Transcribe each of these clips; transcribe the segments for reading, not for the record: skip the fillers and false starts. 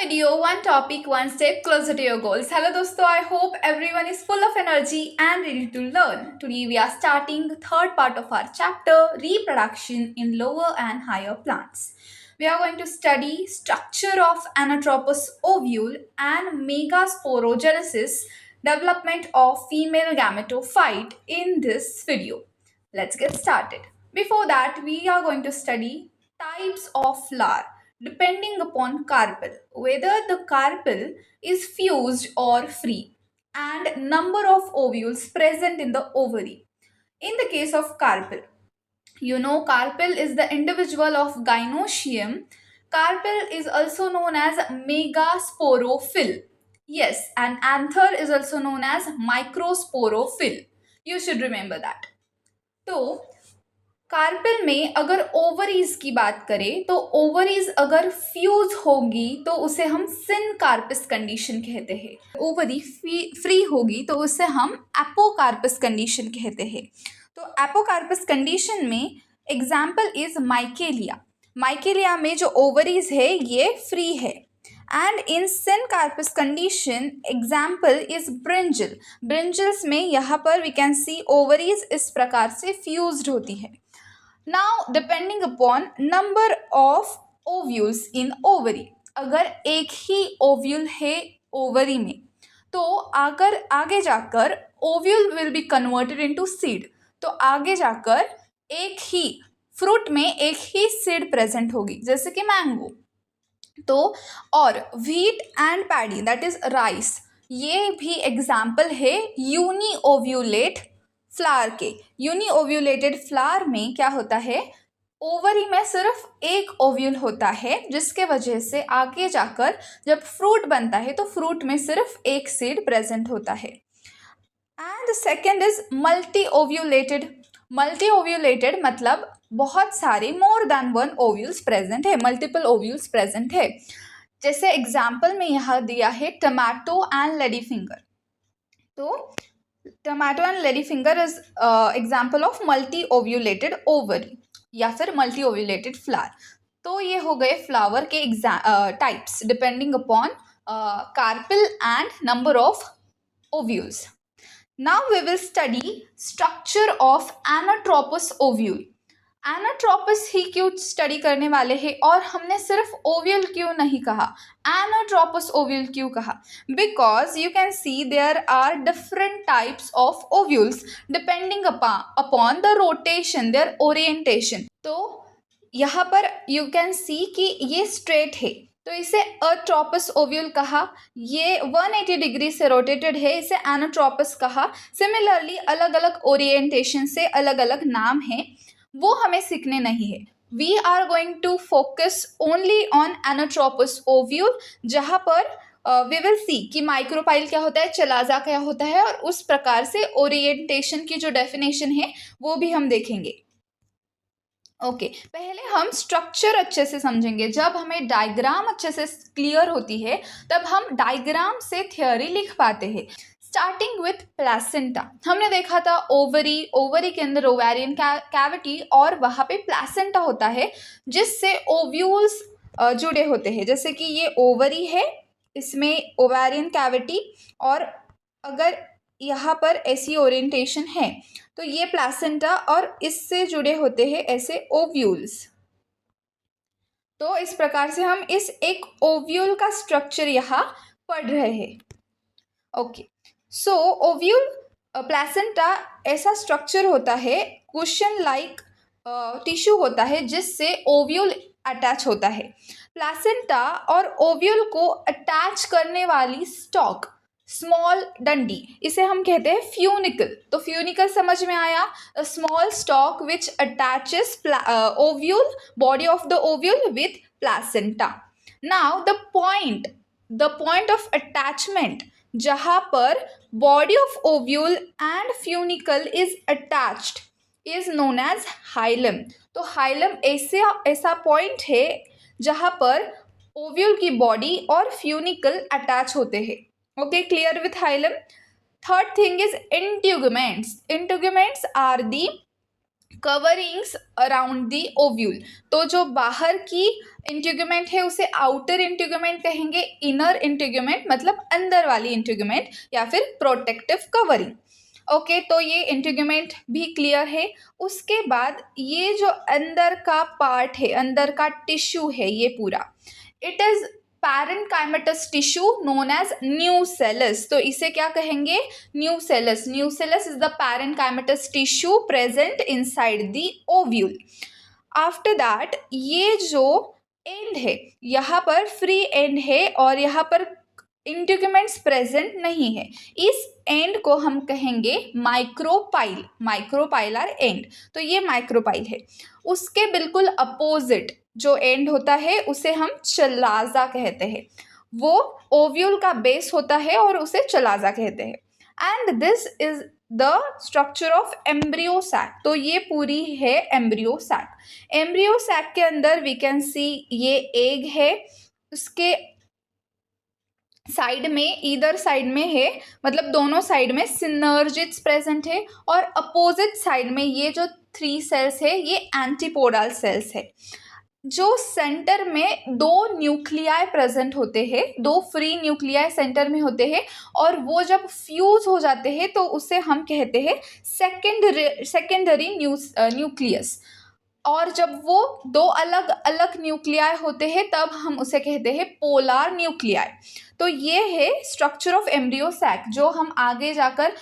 video, one topic, one step closer to your goals. Hello दोस्तों, I hope everyone is full of energy and ready to learn. Today we are starting the third part of our chapter, reproduction in lower and higher plants. We are going to study structure of anatropous ovule and megasporogenesis, development of female gametophyte in this video. Let's get started. Before that, we are going to study types of flower depending upon carpel, whether the carpel is fused or free, and number of ovules present in the ovary. In the case of carpel, carpel is the individual of gynoecium. Carpel is also known as megasporophyll. Yes, and anther is also known as microsporophyll. You should remember that. तो carpel में अगर ovaries की बात करें तो ovaries अगर fuse होगी तो उसे हम सिन कार्पस कंडीशन कहते हैं। ओवरी फ्री होगी तो उसे हम एपोकार्पस कंडीशन कहते हैं। तो एपोकार्पस कंडीशन में एग्जाम्पल इज माइकेलिया। माइकेलिया में जो ओवरीज है ये फ्री है। And in syncarpous condition example is brinjal. Brinjals में यहाँ पर वी कैन सी ओवरीज इस प्रकार से फ्यूज्ड होती है। Now depending upon number of ovules in ovary, अगर एक ही ओव्यूल है ओवरी में तो अगर आगे जाकर ovule will be converted into seed, तो आगे जाकर एक ही फ्रूट में एक ही सीड प्रेजेंट होगी, जैसे कि मैंगो। तो और wheat and paddy that is rice, ये भी एग्जाम्पल है यूनी ओव्यूलेट फ्लावर के। यूनी ओव्यूलेटेड फ्लावर में क्या होता है, ओवरी में सिर्फ एक ओव्यूल होता है, जिसके वजह से आगे जाकर जब फ्रूट बनता है तो फ्रूट में सिर्फ एक सीड प्रेजेंट होता है। And the second is multi ovulated. Multi ovulated मतलब बहुत सारे more than one ovules present है, मल्टीपल ओव्यूल्स प्रेजेंट है। जैसे एग्जाम्पल में यहाँ दिया है टमाटो एंड लेडी फिंगर। तो tomato and lady finger is example of multi ovulated ovary या फिर मल्टी ओव्यूलेटेड फ्लावर। तो ये हो गए फ्लावर के types depending upon carpel and number of ovules. Now we will study structure of anatropous ovule. Anatropous ही क्यों स्टडी करने वाले हैं और हमने सिर्फ ओव्यूल क्यों नहीं कहा, एनाट्रोपस ओव्यूल क्यों कहा? Because you can see there are different types of ovules depending upon the rotation, their orientation. तो यहाँ पर यू कैन सी कि ये स्ट्रेट है तो इसे अट्रोपस ओव्यूल कहा, ये 180 डिग्री से रोटेटेड है, इसे एनाट्रोपस कहा। सिमिलरली अलग अलग ओरिएंटेशन से अलग अलग नाम हैं, वो हमें सीखने नहीं है। We are going to focus only on anatropous ovule, जहाँ पर वी विल सी कि माइक्रोपाइल क्या होता है, चलाजा क्या होता है, और उस प्रकार से ओरिएंटेशन की जो डेफिनेशन है वो भी हम देखेंगे। ओके, पहले हम स्ट्रक्चर अच्छे से समझेंगे। जब हमें डायग्राम अच्छे से क्लियर होती है तब हम डायग्राम से थ्योरी लिख पाते हैं। स्टार्टिंग विथ प्लेसेंटा, हमने देखा था ओवरी, ओवरी के अंदर ओवेरियन कैविटी और वहाँ पे प्लेसेंटा होता है जिससे ओव्यूल्स जुड़े होते हैं। जैसे कि ये ओवरी है, इसमें ओवेरियन कैविटी, और अगर यहाँ पर ऐसी ओरिएंटेशन है तो ये प्लेसेंटा और इससे जुड़े होते हैं ऐसे ओव्यूल्स। तो इस प्रकार से हम इस एक ओव्यूल का स्ट्रक्चर यहाँ पढ़ रहे हैं। ओके, सो ओव्यूल प्लेसेंटा ऐसा स्ट्रक्चर होता है, कुशन लाइक टिश्यू होता है जिससे ओव्यूल अटैच होता है। प्लेसेंटा और ओव्यूल को अटैच करने वाली स्टॉक, स्मॉल डंडी, इसे हम कहते हैं फ्यूनिकल। तो फ्यूनिकल समझ में आया, small stalk which attaches ovule, body of the ovule with placenta. Now the point of attachment, जहाँ पर body of ovule and funicle is attached, is known as hilum. तो हाइलम ऐसा पॉइंट है जहाँ पर ओव्यूल की बॉडी और फ्यूनिकल अटैच होते हैं। Okay, clear with hilum. Third thing is integuments. Integuments are the coverings around the ovule. तो जो बाहर की इंटीग्यूमेंट है उसे आउटर इंटीग्यूमेंट कहेंगे, इनर इंटीग्यूमेंट मतलब अंदर वाली इंटीग्यूमेंट या फिर प्रोटेक्टिव कवरिंग। ओके, तो ये इंटीग्यूमेंट भी क्लियर है। उसके बाद ये जो अंदर का पार्ट है, अंदर का टिश्यू है ये पूरा, it is parenchymatous tissue known as nucellus. तो इसे क्या कहेंगे? Nucellus. Nucellus is the parenchymatous tissue present inside the ovule. After that ये जो एंड है, यहाँ पर फ्री एंड है और यहाँ पर इंटीग्यूमेंट्स प्रेजेंट नहीं है। इस एंड को हम कहेंगे माइक्रोपाइल, माइक्रोपाइलर एंड। तो ये माइक्रोपाइल है। उसके बिल्कुल अपोजिट जो एंड होता है उसे हम चलाजा कहते हैं। वो ओव्यूल का बेस होता है और उसे चलाजा कहते हैं। And this is the structure of embryo sac. तो ये पूरी है एम्ब्रियो सैक। एम्ब्रियो सैक के अंदर वी कैन सी ये एग है, उसके साइड में, ईदर साइड में है, मतलब दोनों साइड में सिनर्जिड्स प्रेजेंट है, और अपोजिट साइड में ये जो 3 सेल्स है ये एंटीपोडल सेल्स है। जो सेंटर में 2 न्यूक्लियाई प्रेजेंट होते हैं, 2 फ्री न्यूक्लियाई सेंटर में होते हैं, और वो जब फ्यूज हो जाते हैं तो उसे हम कहते हैं सेकेंडरी न्यूक्लियस। और जब वो 2 अलग अलग न्यूक्लियाई होते हैं तब हम उसे कहते हैं पोलर न्यूक्लियाई। तो ये है स्ट्रक्चर ऑफ एम्ब्रियो सैक, जो हम आगे जाकर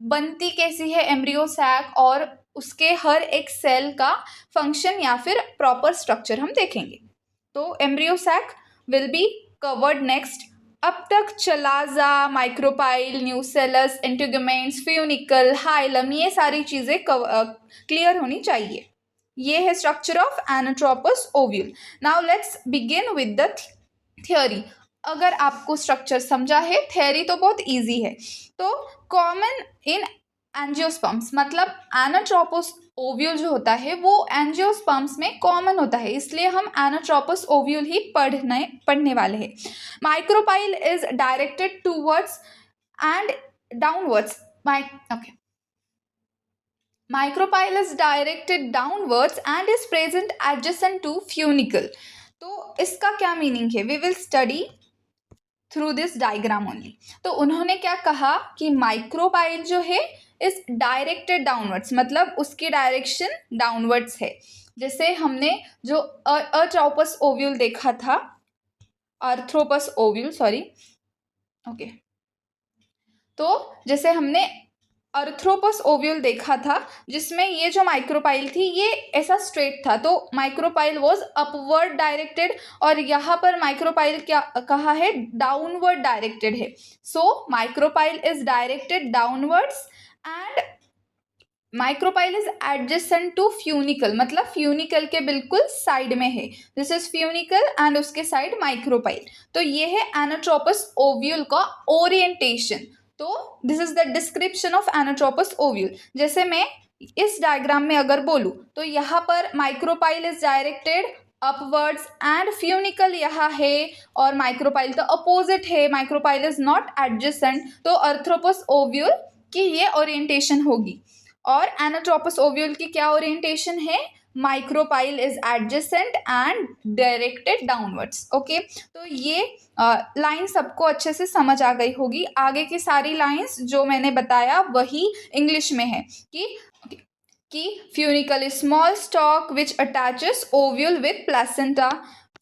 बनती कैसी है एम्ब्रियो सैक और उसके हर एक सेल का फंक्शन या फिर प्रॉपर स्ट्रक्चर हम देखेंगे। तो embryo sac will be covered next. अब तक chalaza, micropyle, nucellus, integuments, funicle, hilum, ये सारी चीज़ें क्लियर होनी चाहिए। ये है structure of anatropous ovule. Now let's begin with the theory. अगर आपको स्ट्रक्चर समझा है, थियोरी तो बहुत इजी है। तो कॉमन इन एंजियोस्पर्म्स, मतलब एनाट्रोपस ओव्यूल जो होता है वो एंजियोस्पर्म्स में कॉमन होता है, इसलिए हम एनाट्रोपस ओव्यूल ही पढ़ने वाले हैं। Micropyle is directed towards and downwards. Micropyle is directed downwards and is present adjacent to funicle. तो इसका क्या मीनिंग है? We will study through this diagram only. तो उन्होंने क्या कहा कि माइक्रोपाइल जो है इज डायरेक्टेड डाउनवर्ड्स, मतलब उसकी डायरेक्शन डाउनवर्ड्स है। जैसे हमने जो अर्थ्रोपस ओव्यूल देखा था, अर्थ्रोपस ओव्यूल, सॉरी, ओके, तो जैसे हमने अर्थ्रोपस ओव्यूल देखा था जिसमें ये जो माइक्रोपाइल थी ये ऐसा स्ट्रेट था, तो माइक्रोपाइल वाज अपवर्ड डायरेक्टेड, और यहाँ पर माइक्रोपाइल क्या कहा है? डाउनवर्ड डायरेक्टेड है। So micropyle is directed downwards and micropyle is adjacent to funicle, मतलब फ्यूनिकल के बिल्कुल साइड में है। दिस इज फ्यूनिकल एंड उसके साइड माइक्रोपाइल। तो ये है एनाट्रोपस ओव्यूल का ओरिएंटेशन। तो this is the description of anatropous ovule. जैसे मैं इस डायग्राम में अगर बोलूँ तो यहाँ पर micropyle is directed upwards and funicle यहाँ है, और माइक्रोपाइल तो अपोजिट है, माइक्रोपाइल इज नॉट एडजेसेंट। तो अर्थ्रोपस ओव्यूल की ये ओरिएंटेशन होगी। और एनाट्रोपस ओव्यूल की क्या ओरिएंटेशन है? Micropyle is adjacent and directed downwards. Okay, तो ये लाइन सबको अच्छे से समझ आ गई होगी। आगे की सारी लाइंस जो मैंने बताया वही इंग्लिश में है कि funicle is small stalk which attaches ovule with placenta.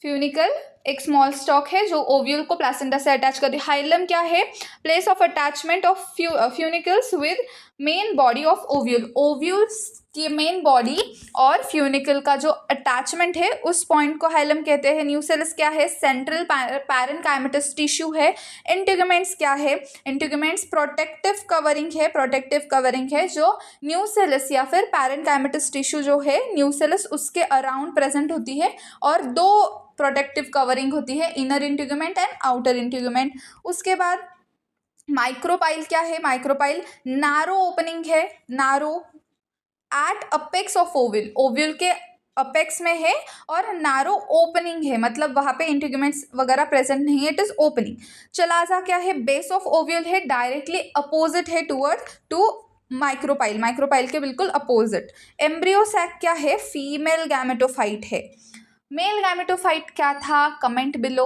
Funicle एक स्मॉल स्टॉक है जो ओव्यूल को प्लेसेंटा से अटैच करती है। हाइलम क्या है? Place of attachment of फ्यूनिकल्स with main body of ovule. Ovules की मेन बॉडी और फ्यूनिकल का जो अटैचमेंट है उस पॉइंट को हाइलम कहते हैं। न्यूसेलस क्या है? सेंट्रल पैरेन्काइमेटस टिश्यू है। इंटीग्यूमेंट्स क्या है? इंटीग्यूमेंट्स प्रोटेक्टिव कवरिंग है। प्रोटेक्टिव कवरिंग है जो न्यूसेलस या फिर पैरेन्काइमेटस टिश्यू जो है न्यूसेलस उसके अराउंड प्रेजेंट होती है, और 2 प्रोटेक्टिव कवरिंग होती है, inner integument and outer integument. उसके बाद माइक्रोपाइल क्या है? माइक्रोपाइल नारो ओपनिंग है, narrow at apex of ovule, ovule के अपेक्स में है, और नारो ओपनिंग है, मतलब वहाँ पे इंटीग्यूमेंट्स वगैरह प्रेजेंट नहीं है, इट इज ओपनिंग। चलाजा क्या है? बेस ऑफ ओव्यूल है, डायरेक्टली अपोजिट है टू माइक्रोपाइल, माइक्रोपाइल के बिल्कुल अपोजिट। एम्ब्रियो सैक क्या है? फीमेल गैमेटोफाइट है। मेल गैमेटोफाइट क्या था? Comment below.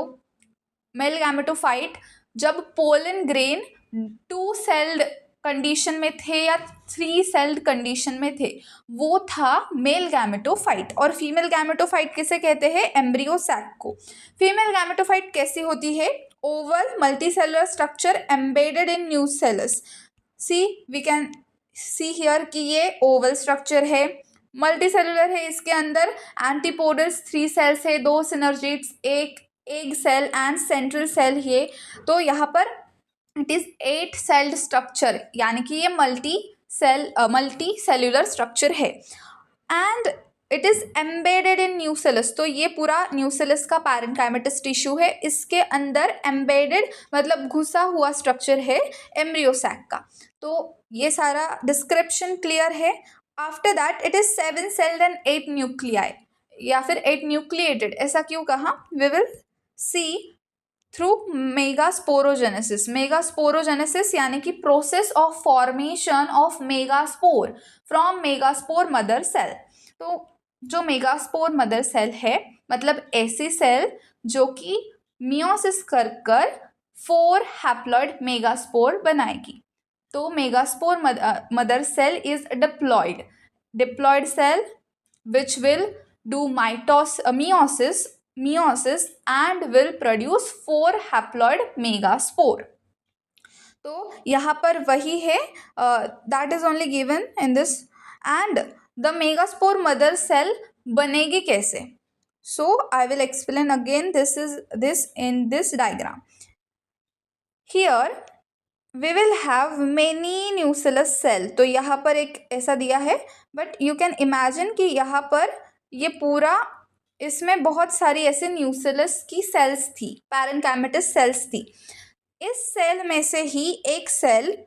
मेल गैमेटोफाइट जब पोलन ग्रेन 2 सेल्ड कंडीशन में थे या 3 सेल्ड कंडीशन में थे, वो था मेल गैमेटोफाइट। और फीमेल गैमेटोफाइट किसे कहते हैं? एम्ब्रियो सैक को। फीमेल गैमेटोफाइट कैसी होती है? Oval multicellular structure embedded in nucellus. See we can see here कि ये ओवल स्ट्रक्चर है, मल्टीसेलुलर है, इसके अंदर एंटीपोडस 3 सेल्स है, 2 सिनर्जिड्स, एक egg cell and central cell है। तो यहाँ पर इट इज 8 सेल्ड स्ट्रक्चर, यानी कि ये मल्टी सेल्युलर स्ट्रक्चर है। And it is embedded in nucellus. तो ये पूरा न्यूसेलस का पैरेन्काइमेटस टिश्यू है, इसके अंदर एम्बेडेड मतलब घुसा हुआ स्ट्रक्चर है एम्ब्रियो सैक का। तो ये सारा डिस्क्रिप्शन क्लियर है। After that it is 7 celled and 8 nuclei, या फिर 8 न्यूक्लिएटेड। ऐसा क्यों कहा? We will see through megasporogenesis. Megasporogenesis यानी कि process of formation of megaspore from megaspore mother cell. तो जो मेगास्पोर मदर सेल है, मतलब ऐसी सेल जो कि मियोसिस कर 4 हैप्लॉइड मेगास्पोर बनाएगी। तो megaspore mother cell is diploid cell which will do meiosis and will produce 4 haploid megaspore. तो यहाँ पर वही है, that is only given in this. and the megaspore mother cell बनेगी कैसे? So I will explain again this in this diagram. Here we will have many nucellus cell. तो यहाँ पर एक ऐसा दिया है, बट यू कैन इमेजिन कि यहाँ पर ये पूरा, इसमें बहुत सारी ऐसे न्यूसेलस की सेल्स थी, पैरेन्काइमेटस सेल्स थी। इस सेल में से ही एक सेल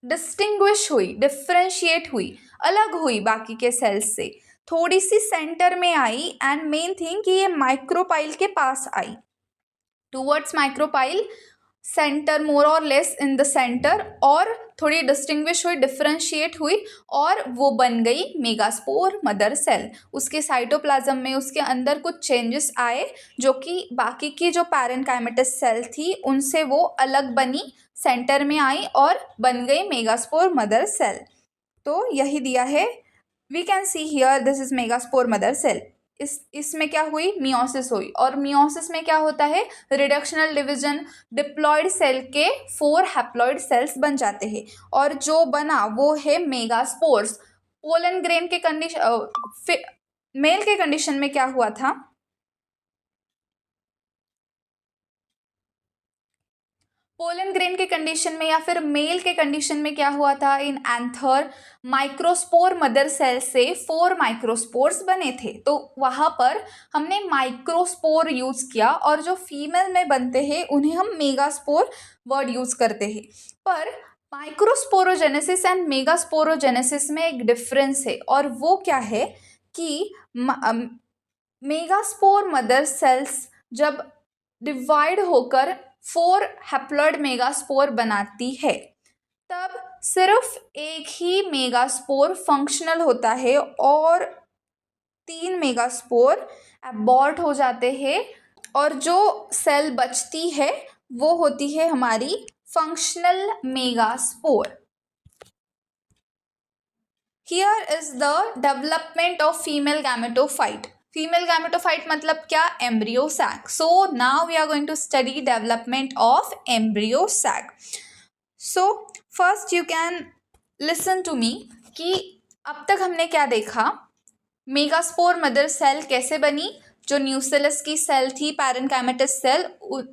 डिस्टिंग्विश हुई, डिफ्रेंशिएट हुई, अलग हुई बाकी के सेल्स से, थोड़ी सी सेंटर में आई। एंड मेन थिंग कि ये माइक्रोपाइल के पास आई, टूवर्ड्स माइक्रोपाइल, सेंटर, मोर और लेस इन द सेंटर, और थोड़ी डिस्टिंग्विश हुई, डिफ्रेंशिएट हुई, और वो बन गई मेगास्पोर मदर सेल। उसके साइटोप्लाज्म में उसके अंदर कुछ चेंजेस आए, जो कि बाकी की जो पैरेन्काइमेटस सेल थी उनसे वो अलग बनी, सेंटर में आई और बन गई मेगास्पोर मदर सेल। तो यही दिया है। We can see here this is megaspore mother cell. इसमें क्या हुई? मियोसिस हुई। और मियोसिस में क्या होता है? Reductional division. डिप्लॉइड सेल के 4 हैप्लॉइड सेल्स बन जाते हैं, और जो बना वो है मेगास्पोर्स। पोलन ग्रेन के कंडीशन, मेल के कंडीशन में क्या हुआ था? पोलन ग्रेन के कंडीशन में या फिर मेल के कंडीशन में क्या हुआ था? In anther microspore mother cell से 4 माइक्रोस्पोर्स बने थे। तो वहाँ पर हमने माइक्रोस्पोर यूज किया, और जो फीमेल में बनते हैं उन्हें हम मेगास्पोर वर्ड यूज करते हैं। पर माइक्रोस्पोरोजेनेसिस एंड मेगास्पोरोजेनेसिस में एक डिफरेंस है, और वो क्या है कि मेगास्पोर मदर सेल्स जब डिवाइड होकर 4 हैप्लॉइड मेगास्पोर बनाती है, तब सिर्फ एक ही मेगास्पोर फंक्शनल होता है और 3 मेगास्पोर एबॉर्ट हो जाते हैं, और जो सेल बचती है वो होती है हमारी functional megaspore. Here is the development of female gametophyte. Female gametophyte मतलब क्या? Embryo sac. So now we are going to study development of embryo sac. So first you can listen to me कि अब तक हमने क्या देखा? Megaspore mother cell कैसे बनी? जो न्यूसेलस की सेल थी, पैरेन्काइमेटस सेल,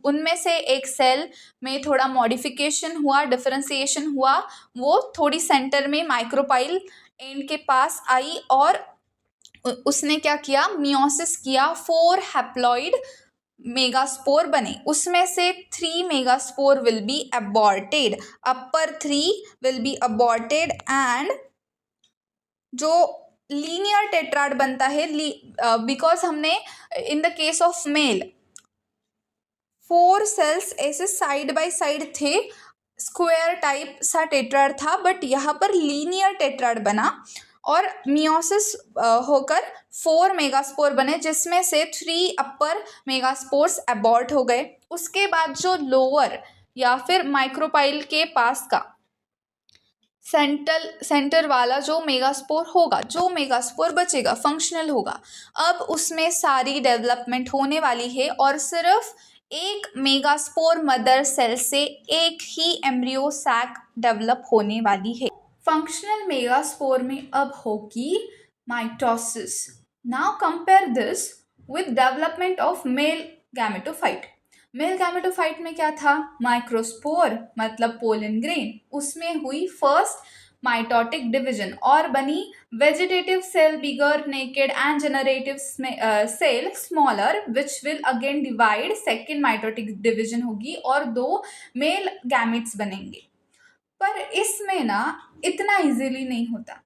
उनमें से एक सेल में थोड़ा मॉडिफिकेशन हुआ, डिफरेंशिएशन हुआ, वो थोड़ी सेंटर में माइक्रोपाइल एंड के पास आई, और उसने क्या किया? मियोसिस किया, 4 हैप्लॉइड मेगास्पोर बने। उसमें से 3 megaspore will be aborted, upper 3 will be aborted, and जो लीनियर टेट्राड बनता है, बिकॉज हमने in the case of male 4 cells ऐसे साइड बाय साइड थे, स्क्वायर टाइप सा टेट्राड था, बट यहाँ पर लीनियर टेट्राड बना और मियोसिस होकर 4 मेगास्पोर बने, जिसमें से 3 अपर मेगास्पोर्स अबॉर्ट हो गए। उसके बाद जो लोअर या फिर माइक्रोपाइल के पास का सेंटर वाला जो मेगास्पोर होगा, जो मेगास्पोर बचेगा फंक्शनल होगा, अब उसमें सारी डेवलपमेंट होने वाली है और सिर्फ एक मेगास्पोर मदर सेल से एक ही एम्ब्रियो सैक डेवलप होने वाली है। फंक्शनल मेगास्पोर में अब होगी mitosis. Now compare this with development of male gametophyte. Male gametophyte में क्या था? माइक्रोस्पोर मतलब पोलन ग्रेन, उसमें हुई फर्स्ट माइटोटिक डिवीजन और बनी vegetative cell bigger naked and generative cell smaller, which will again divide, second mitotic division होगी और 2 मेल गैमेट्स बनेंगे। पर इसमें ना इतना इजीली नहीं होता,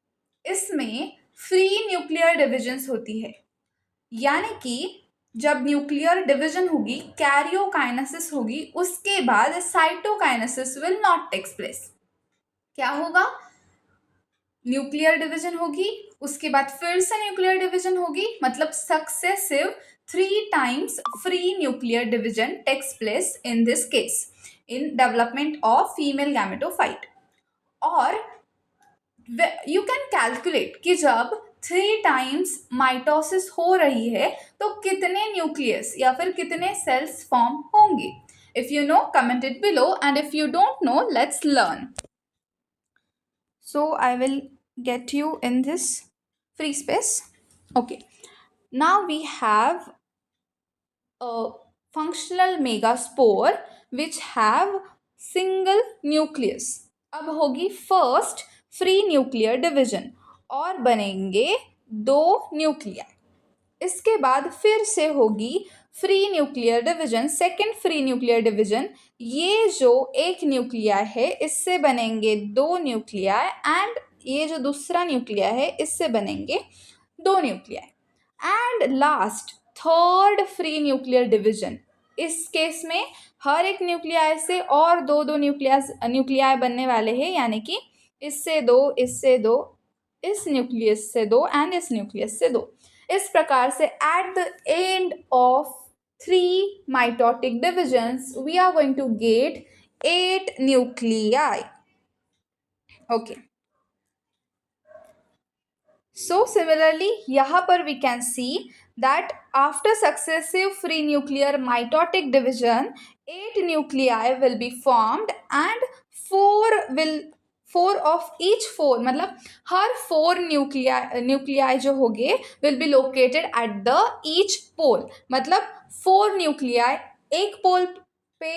इसमें फ्री न्यूक्लियर डिविजन्स होती है, यानी कि जब न्यूक्लियर डिवीजन होगी, कैरियोकाइनेसिस होगी, उसके बाद cytokinesis will not takes place. क्या होगा? न्यूक्लियर डिवीजन होगी, उसके बाद फिर से न्यूक्लियर डिवीजन होगी, मतलब successive 3 times free nuclear division takes place in this case in development of female gametophyte. और यू कैन कैलकुलेट कि जब 3 टाइम्स माइटोसिस हो रही है तो कितने न्यूक्लियस या फिर कितने सेल्स फॉर्म होंगे। If you know, comment it below, and if you don't know, let's learn. So I will get you in this free space. Okay, now we have a functional megaspore which have single nucleus. अब होगी first free nuclear division और बनेंगे 2 nuclear. इसके बाद फिर से होगी free nuclear division, second free nuclear division. ये जो एक न्यूक्लिया है इससे बनेंगे 2 न्यूक्लिया एंड ये जो दूसरा न्यूक्लिया है इससे बनेंगे 2 nuclei and last third free nuclear division. इस केस में हर एक न्यूक्लियाई से और 2 न्यूक्लियाई बनने वाले हैं, यानी कि इससे 2, इससे 2, इस न्यूक्लियस से 2 एंड इस न्यूक्लियस से 2। इस प्रकार से at the end of 3 mitotic divisions we are going to get 8 nuclei. Okay, so similarly यहाँ पर we can see that after successive free nuclear mitotic division 8 nuclei will be formed and 4 of each 4 मतलब हर 4 nuclei जो होंगे will be located at the each pole, मतलब 4 nuclei एक पोल पे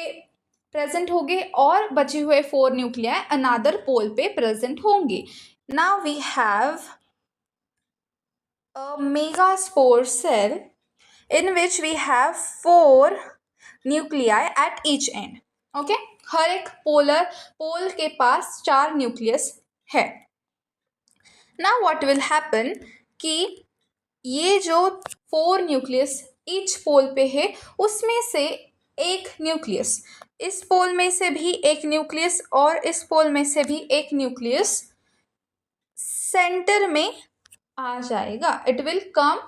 present होंगे और बचे हुए 4 न्यूक्लियाई अनदर पोल पे प्रेजेंट होंगे। Now we have a megaspore cell in which we have 4 nuclei at each end. Okay, हर एक पोल के पास 4 न्यूक्लियस है। Now what will happen कि ये जो 4 न्यूक्लियस ईच पोल पे है उसमें से एक न्यूक्लियस, इस पोल में से भी एक न्यूक्लियस और इस पोल में से भी एक न्यूक्लियस सेंटर में आ जाएगा। It will come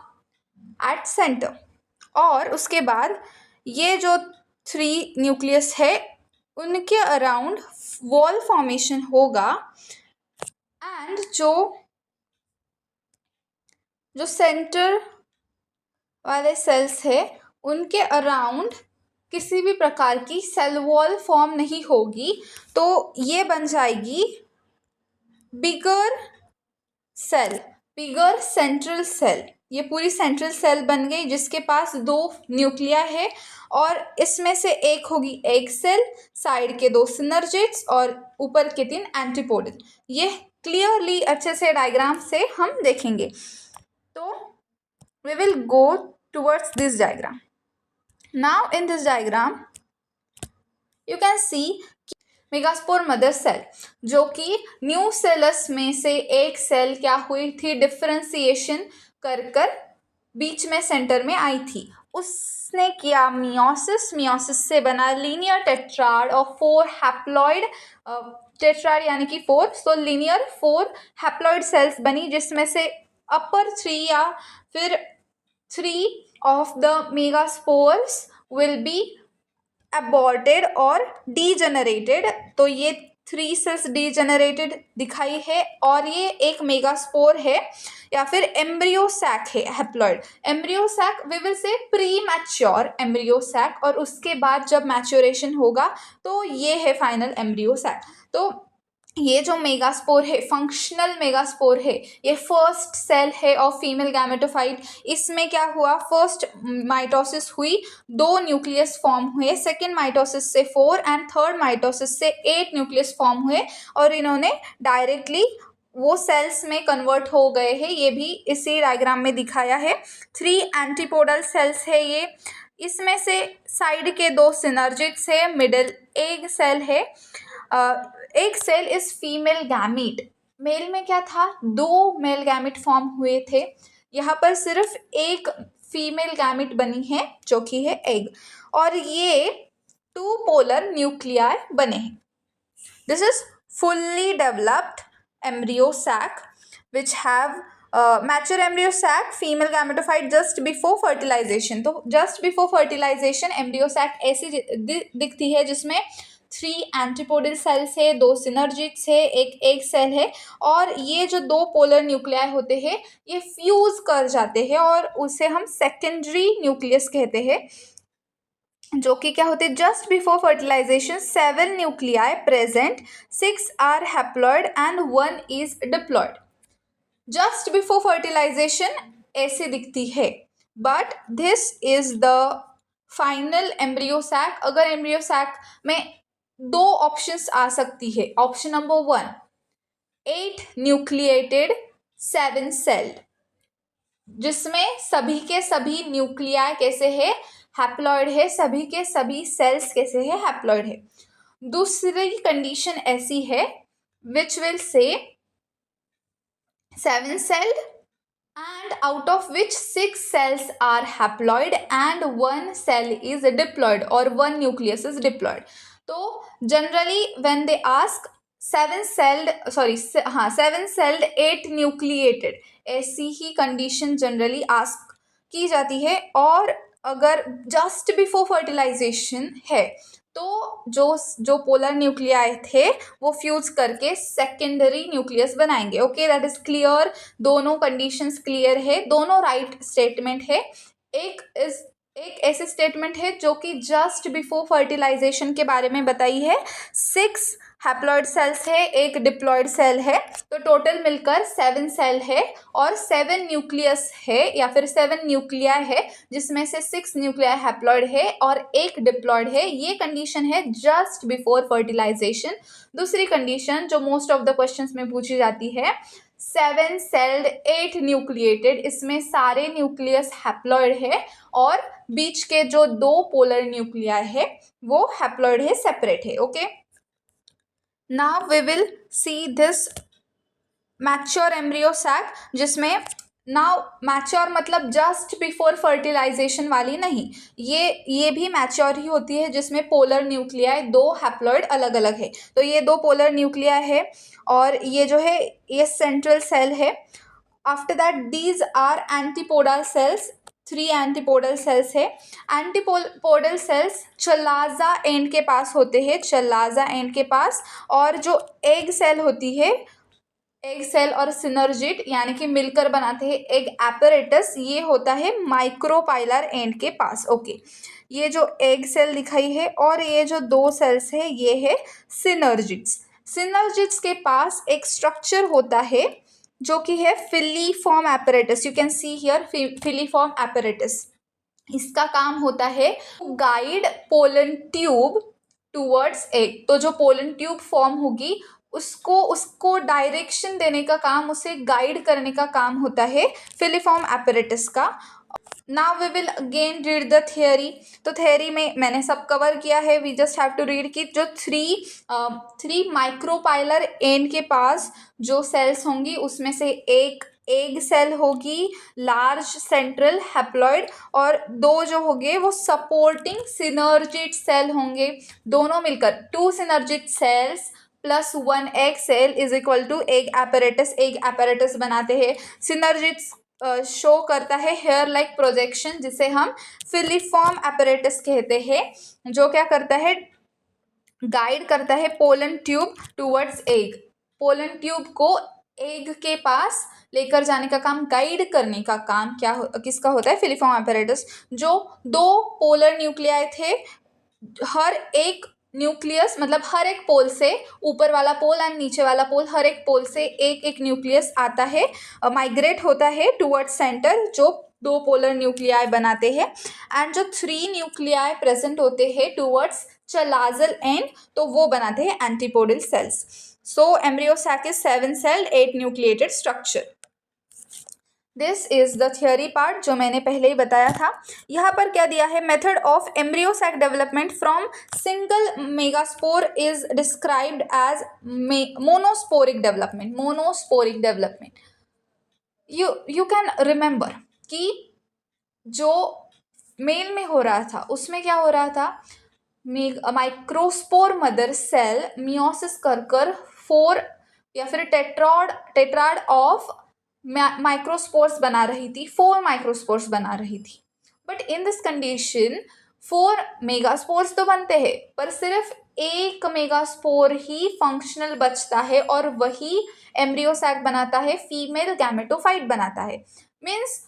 at centre और उसके बाद ये जो 3 न्यूक्लियस है उनके अराउंड वॉल फॉर्मेशन होगा एंड जो सेंटर वाले सेल्स है उनके अराउंड किसी भी प्रकार की सेल वॉल फॉर्म नहीं होगी, तो ये बन जाएगी बिगर सेंट्रल सेल। ये पूरी सेंट्रल सेल बन गई जिसके पास 2 न्यूक्लिया है और इसमें से एक होगी एग सेल, साइड के 2 सिनर्जिड्स और ऊपर के 3 एंटीपोडल। ये क्लियरली अच्छे से डायग्राम से हम देखेंगे। तो we will go towards this diagram. Now in this diagram you can see megaspore mother cell, जो कि न्यू सेलस में से एक सेल क्या हुई थी, डिफरेंशिएशन कर बीच में सेंटर में आई थी। उसने किया मियोसिस से बना linear tetrad of 4 haploid, tetrad यानी कि 4, तो लीनियर 4 हैप्लॉइड सेल्स बनी, जिसमें से अपर 3 या फिर 3 of the megaspores will be aborted और डीजेनरेटेड। तो ये 3 सेल्स डीजेनरेटेड दिखाई है, और ये एक मेगास्पोर है या फिर एम्ब्रियो सैक है haploid. Embryo sac we will say premature embryo sac, और उसके बाद जब मैच्योरेशन होगा तो ये है फाइनल एम्ब्रियो सैक। तो ये जो मेगास्पोर है, फंक्शनल मेगास्पोर है, ये फर्स्ट सेल है ऑफ फीमेल गैमेटोफाइट। इसमें क्या हुआ, फर्स्ट माइटोसिस हुई, 2 न्यूक्लियस फॉर्म हुए, सेकेंड माइटोसिस से 4 एंड थर्ड माइटोसिस से 8 न्यूक्लियस फॉर्म हुए, और इन्होंने डायरेक्टली वो सेल्स में कन्वर्ट हो गए हैं। ये भी इसी डायग्राम में दिखाया है। 3 एंटीपोडल सेल्स है ये, इसमें से साइड के 2 सिनर्जिड्स है, मिडिल एग सेल है। एक cell is female gamete. Male में क्या था, 2 मेल गैमीट फॉर्म हुए थे, यहाँ पर सिर्फ एक फीमेल गैमीट बनी है जो कि है एग, और ये 2 पोलर न्यूक्लियाई बने हैं। This is fully developed embryo sac which have mature embryo sac female gametophyte just before fertilization. तो just before fertilization embryo sac ऐसी दिखती है, जिसमें 3 एंटीपोडल सेल्स है, 2 सिनर्जिड्स है, एक एग सेल है, और ये जो 2 पोलर न्यूक्लियाई होते हैं ये फ्यूज कर जाते हैं, और उसे हम सेकेंडरी न्यूक्लियस कहते हैं, जो कि क्या होते हैं, just before fertilization 7 nuclei present, 6 are haploid and 1 is diploid. Just before fertilization ऐसे दिखती है, but this is the final embryo sac. अगर एम्ब्रियो सैक में 2 ऑप्शंस आ सकती है, ऑप्शन नंबर 1 8 न्यूक्लिएटेड 7 सेल्ड, जिसमें सभी के सभी न्यूक्लियाई कैसे है, हैप्लॉइड है, सभी के सभी सेल्स कैसे है, हैप्लॉइड है। दूसरी कंडीशन ऐसी है which will say 7 celled and out of which 6 cells are haploid and 1 cell is diploid or 1 nucleus is diploid. तो generally when they ask 7 celled 8 nucleated, ऐसी ही कंडीशन जनरली आस्क की जाती है, और अगर जस्ट बिफोर फर्टिलाइजेशन है तो जो पोलर न्यूक्लियाई थे वो फ्यूज करके सेकेंडरी न्यूक्लियस बनाएंगे। ओके, दैट इज क्लियर, दोनों कंडीशंस क्लियर है, दोनों राइट स्टेटमेंट है। एक ऐसे स्टेटमेंट है जो कि जस्ट बिफोर फर्टिलाइजेशन के बारे में बताई है, 6 हैप्लॉइड सेल्स है, एक डिप्लॉइड सेल है, तो टोटल मिलकर 7 सेल है और 7 न्यूक्लियस है या फिर 7 न्यूक्लियाई है, जिसमें से 6 न्यूक्लियाई हैप्लॉइड है और एक डिप्लॉइड है। ये कंडीशन है जस्ट बिफोर फर्टिलाइजेशन। दूसरी कंडीशन जो मोस्ट ऑफ द क्वेश्चंस में पूछी जाती है, 7 सेल्ड 8 न्यूक्लिएटेड, इसमें सारे न्यूक्लियस हैप्लॉइड है और बीच के जो 2 पोलर न्यूक्लियाई है वो हैप्लॉइड है, सेपरेट है। Okay, now we will see this mature embryo sac, जिसमें नाउ मैच्योर मतलब जस्ट बिफोर फर्टिलाइजेशन वाली नहीं, ये भी मैच्योर ही होती है, जिसमें पोलर न्यूक्लियाई 2 हैप्लॉइड अलग अलग है। तो ये 2 पोलर न्यूक्लियाई है और ये जो है ये सेंट्रल सेल है। After that these are antipodal cells, 3 antipodal cells है। एंटीपोडल सेल्स चलाजा एंड के पास होते हैं, चलाजा एंड के पास, और जो एग सेल होती है, एग सेल और सिनर्जिड यानी कि मिलकर बनाते हैं एग एपरेटस, ये होता है माइक्रोपाइलर एंड के पास। ओके, ये जो एग सेल दिखाई है और ये जो 2 सेल्स है ये है सिनर्जिड्स। सिनर्जिड्स के पास एक स्ट्रक्चर होता है जो कि है filiform apparatus. You can see here filiform apparatus. इसका काम होता है guide pollen tube towards egg. तो जो पोलन ट्यूब फॉर्म होगी उसको डायरेक्शन देने का काम, उसे गाइड करने का काम होता है फिलीफॉर्म एपरेटस का। Now we will again read the theory. तो थियरी में मैंने सब कवर किया है, we just have to read कि जो 3 माइक्रोपाइलर एंड के पास जो सेल्स होंगी उसमें से एक एग सेल होगी, लार्ज सेंट्रल हैप्लॉइड, और 2 जो होंगे वो सपोर्टिंग सिनर्जिड सेल होंगे। दोनों मिलकर 2 synergid cells plus 1 egg cell is equal to egg apparatus। Egg apparatus बनाते हैं। सिनर्जिड शो करता है हेयर लाइक प्रोजेक्शन, जिसे हम फिलीफॉर्म apparatus कहते हैं, जो क्या करता है, गाइड करता है pollen tube towards egg. Pollen tube को एग के पास लेकर जाने का काम, गाइड करने का काम किसका होता है, फिलीफॉर्म apparatus। जो 2 पोलर न्यूक्लियाई थे, हर एक न्यूक्लियस मतलब हर एक पोल से, ऊपर वाला पोल एंड नीचे वाला पोल, हर एक पोल से एक एक न्यूक्लियस आता है, माइग्रेट होता है टूवर्ड्स सेंटर, जो 2 पोलर न्यूक्लियाई बनाते हैं। एंड जो 3 न्यूक्लियाई प्रेजेंट होते हैं टूवर्ड्स चलाजल एंड, तो वो बनाते हैं antipodal cells. So embryo sac is 7 celled 8 nucleated structure. This is the theory part, जो मैंने पहले ही बताया था। यहाँ पर क्या दिया है, method of embryo sac development from single megaspore is described as monosporic development. Monosporic development, you can remember कि जो मेल में हो रहा था उसमें क्या हो रहा था, माइक्रोस्पोर मदर सेल मियोसिस कर 4 या फिर टेट्राड ऑफ माइक्रोस्पोर्स बना रही थी, 4 माइक्रोस्पोर्स बना रही थी। But in this condition 4 megaspores तो बनते हैं, पर सिर्फ 1 मेगास्पोर ही फंक्शनल बचता है, और वही एम्ब्रियो सैक बनाता है, फीमेल गैमेटोफाइट बनाता है। Means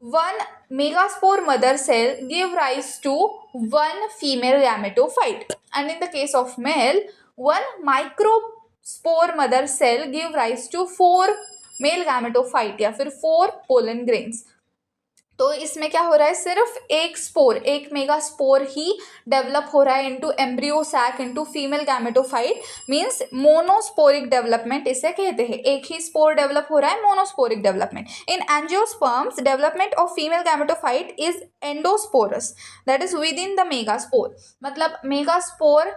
1 megaspore mother cell give rise to 1 female gametophyte, and in the case of male 1 microspore mother cell give rise to 4 male gametophyte या फिर 4 pollen grains। तो इसमें क्या हो रहा है, सिर्फ एक मेगा स्पोर ही डेवलप हो रहा है into embryo sac, into female gametophyte. Means monosporic development इसे कहते हैं, एक ही स्पोर डेवलप हो रहा है, monosporic development. In angiosperms development of female gametophyte is endosporous, that is within the megaspore. मतलब मेगास्पोर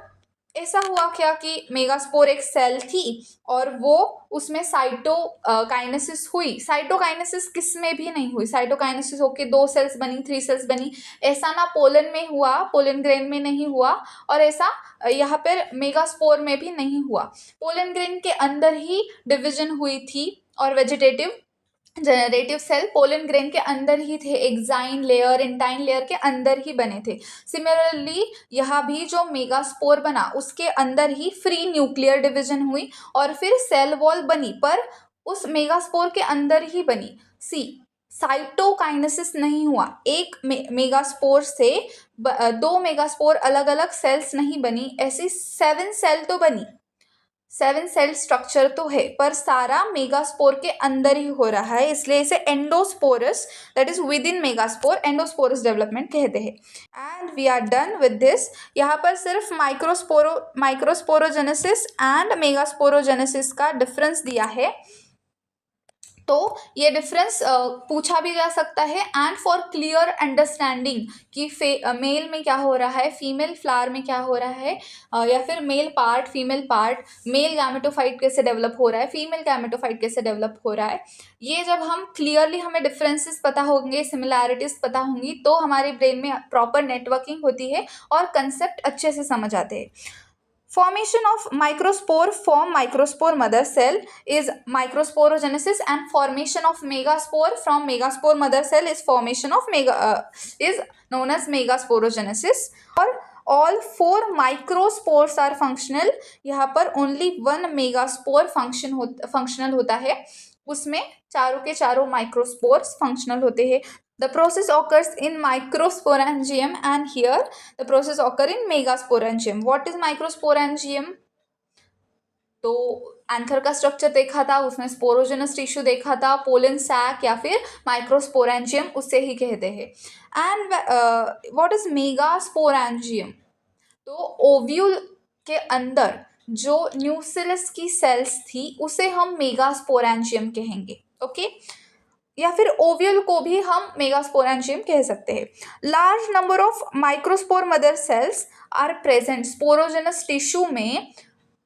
ऐसा हुआ क्या कि मेगास्पोर एक सेल थी और वो उसमें साइटोकाइनेसिस हुई। साइटोकाइनेसिस किस में भी नहीं हुई, साइटोकाइनेसिस होके 2 सेल्स बनी, 3 सेल्स बनी, ऐसा ना पोलन में हुआ, पोलन ग्रेन में नहीं हुआ, और ऐसा यहाँ पर मेगास्पोर में भी नहीं हुआ। पोलन ग्रेन के अंदर ही डिविजन हुई थी, और vegetative generative cell pollen grain के अंदर ही थे, एक्साइन लेयर, इंटाइन लेयर के अंदर ही बने थे। सिमिलरली यहाँ भी जो मेगास्पोर बना उसके अंदर ही फ्री न्यूक्लियर डिवीजन हुई और फिर सेल वॉल बनी, पर उस मेगास्पोर के अंदर ही बनी। साइटोकाइनेसिस नहीं हुआ, एक मेगास्पोर से 2 मेगास्पोर अलग अलग सेल्स नहीं बनी, ऐसी 7 सेल तो बनी, 7 सेल स्ट्रक्चर तो है, पर सारा मेगास्पोर के अंदर ही हो रहा है, इसलिए इसे endosporous, that is within megaspore, endosporous development कहते हैं। And we are done with this. यहाँ पर सिर्फ माइक्रोस्पोरोजेनेसिस एंड मेगास्पोरोजेनेसिस का डिफरेंस दिया है, तो ये डिफरेंस पूछा भी जा सकता है। एंड फॉर क्लियर अंडरस्टैंडिंग कि मेल में क्या हो रहा है, फीमेल फ्लावर में क्या हो रहा है, या फिर male part female part, male gametophyte कैसे डेवलप हो रहा है, फीमेल गैमेटोफाइट कैसे डेवलप हो रहा है, ये जब हम क्लियरली हमें डिफरेंसेस पता होंगे, सिमिलैरिटीज पता होंगी, तो हमारे ब्रेन में प्रॉपर नेटवर्किंग होती है और कंसेप्ट अच्छे से समझ आते हैं। Formation of microspore from microspore mother cell is microsporogenesis, and formation of megaspore from megaspore mother cell is formation of is known as megasporogenesis. और all 4 microspores are functional। यहाँ पर only 1 megaspore functional होता है, उसमें चारों के चारों microspores functional होते हैं। The process occurs in microsporangium, and here the process occur in megasporangium. What is microsporangium? तो एंथर का स्ट्रक्चर देखा था, उसमें स्पोरोजेनस टिश्यू देखा था, पोलन सैक या फिर माइक्रोस्पोरेंजियम उससे ही कहते हैं। And what is megasporangium? तो ओव्यूल के अंदर जो न्यूसिलस की सेल्स थी उसे हम मेगास्पोरेंजियम कहेंगे, ओके या फिर ओव्यूल को भी हम मेगास्पोरेंजियम कह सकते हैं। Large number of microspore mother cells are present sporogenous tissue में,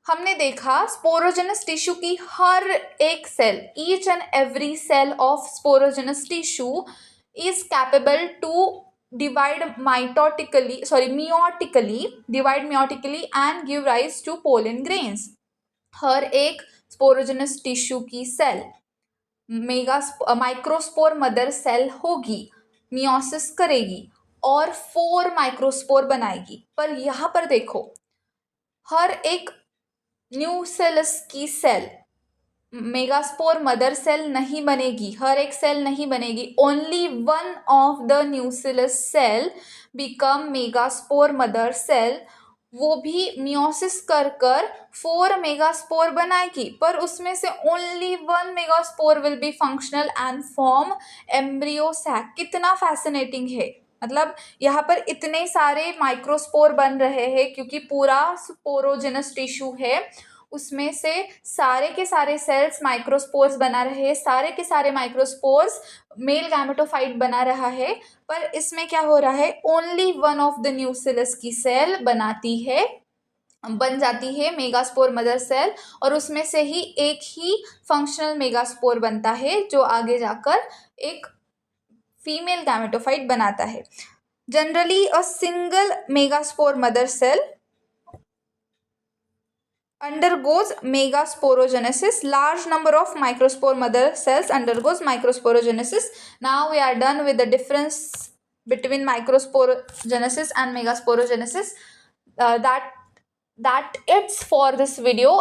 हमने देखा स्पोरोजेनस टिश्यू की हर एक cell, each and every cell of sporogenous tissue is capable to divide meiotically and give rise to pollen grains. हर एक sporogenous tissue की cell microspore mother cell होगी, meiosis करेगी और 4 माइक्रोस्पोर बनाएगी। पर यहाँ पर देखो, हर एक न्यूसेलस की सेल मेगास्पोर मदर सेल नहीं बनेगी, हर एक सेल नहीं बनेगी। Only one of the nucellus cell become megaspore mother cell, वो भी मियोसिस कर 4 मेगास्पोर बनाएगी, पर उसमें से only 1 megaspore will be functional and form embryo sac. कितना फैसिनेटिंग है, मतलब यहाँ पर इतने सारे माइक्रोस्पोर बन रहे हैं क्योंकि पूरा स्पोरोजेनस टिश्यू है, उसमें से सारे के सारे सेल्स माइक्रोस्पोर्स बना रहे हैं, सारे के सारे माइक्रोस्पोर्स मेल गैमेटोफाइट बना रहा है। पर इसमें क्या हो रहा है, ओनली वन ऑफ द न्यूसिलस की सेल बन जाती है मेगास्पोर मदर सेल, और उसमें से ही एक ही फंक्शनल मेगास्पोर बनता है जो आगे जाकर एक फीमेल गैमेटोफाइट बनाता है। Generally a single megaspore mother cell undergoes megasporogenesis. Large number of microspore mother cells undergoes microsporogenesis. Now we are done with the difference between microsporogenesis and megasporogenesis. That it's for this video.